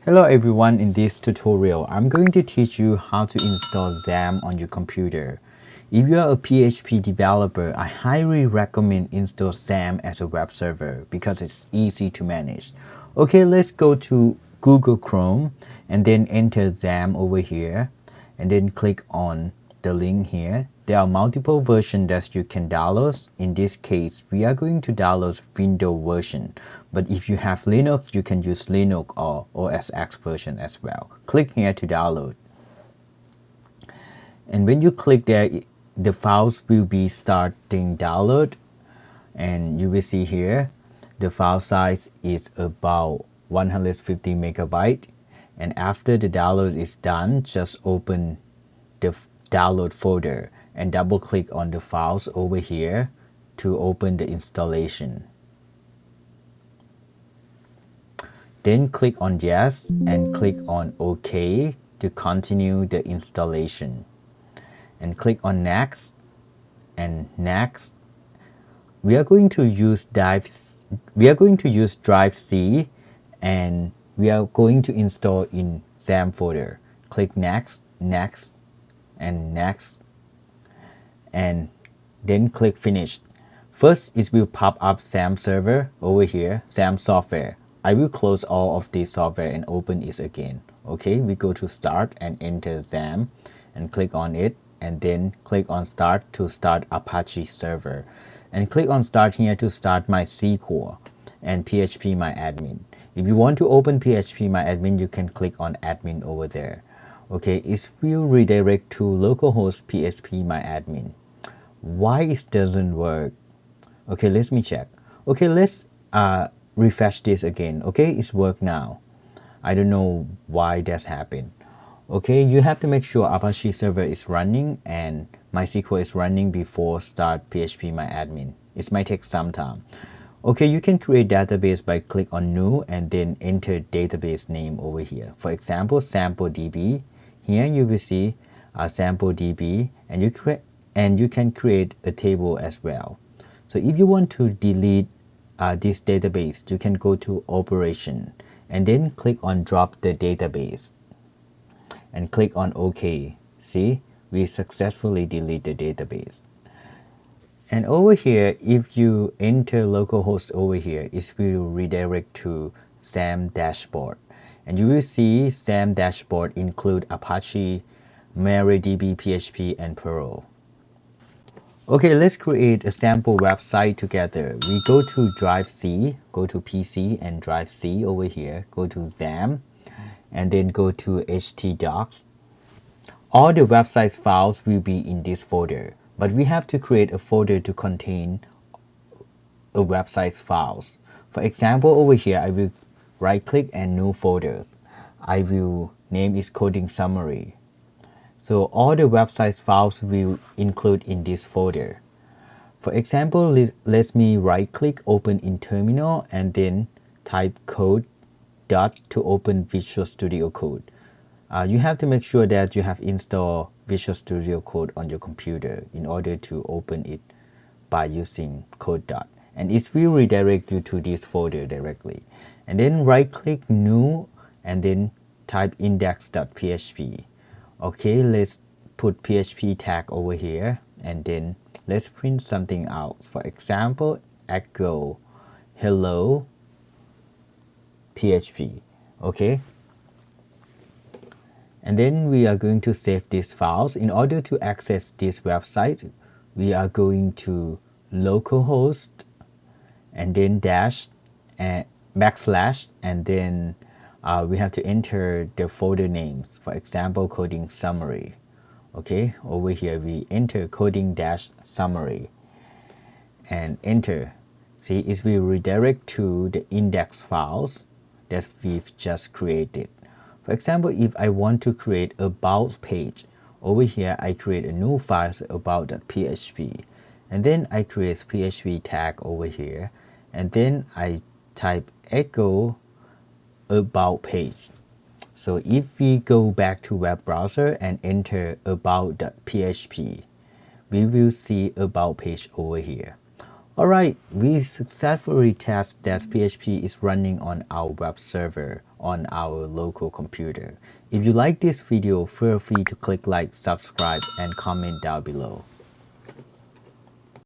Hello everyone, in this tutorial, I'm going to teach you how to install XAMPP on your computer. If you are a PHP developer, I highly recommend install XAMPP as a web server because it's easy to manage. Okay, let's go to Google Chrome and then enter XAMPP over here and then click on the link here. There are multiple versions that you can download. In this case, we are going to download Windows version. But if you have Linux, you can use Linux or OS X version as well. Click here to download. And when you click there, the files will be starting download. And you will see here, the file size is about 150 megabyte. And after the download is done, just open the download folder and double click on the files over here to open the installation. Then click on yes and click on OK to continue the installation. And click on next and next. We are going to use drive C and we are going to install in XAMPP folder. Click next, next, and next, and then click finish. First, it will pop up XAMPP server over here, XAMPP software. I will close all of this software and open it again. Okay, we go to start and enter XAMPP and click on it, and then click on start to start Apache server, and click on start here to start MySQL and PHP MyAdmin. If you want to open PHP MyAdmin, you can click on admin over there. Okay, it will redirect to localhost PHP MyAdmin. Why it doesn't work? Okay, let me check. Okay, let's refresh this again. Okay, it's worked now. I don't know why that's happened. Okay, you have to make sure Apache server is running and MySQL is running before start PHP MyAdmin. It might take some time. Okay, you can create database by click on new and then enter database name over here. For example, XAMPP. Here you will see XAMPP and you can create a table as well. So if you want to delete this database, you can go to operation and then click on drop the database and click on OK. See, we successfully delete the database. And over here, if you enter localhost over here, it will redirect to XAMPP dashboard. And you will see XAMPP dashboard include Apache, MariaDB, PHP, and Perl. Okay, let's create a sample website together. We go to Drive C, go to PC and Drive C over here, go to XAMPP, and then go to htdocs. All the website files will be in this folder, but we have to create a folder to contain a website's files. For example, over here, I will right click and new folders. I will name it coding summary. So all the website files will include in this folder. For example, let me right click, open in terminal, and then type code dot to open Visual Studio Code. You have to make sure that you have installed Visual Studio Code on your computer in order to open it by using code dot. And it will redirect you to this folder directly. And then right click new and then type index.php. Okay, let's put PHP tag over here and then let's print something out. For example, echo hello PHP. Okay. And then we are going to save these files. In order to access this website, we are going to localhost and then dash and backslash, and then we have to enter the folder names. For example, coding summary. Okay, over here we enter coding dash summary and enter. See, it will redirect to the index files that we've just created. For example, if I want to create a about page, over here I create a new file about.php, and then I create PHP tag over here, and then I type echo about page. So if we go back to web browser and enter about.php, we will see about page over here. Alright, we successfully tested that PHP is running on our web server on our local computer. If you like this video, feel free to click like, subscribe, and comment down below.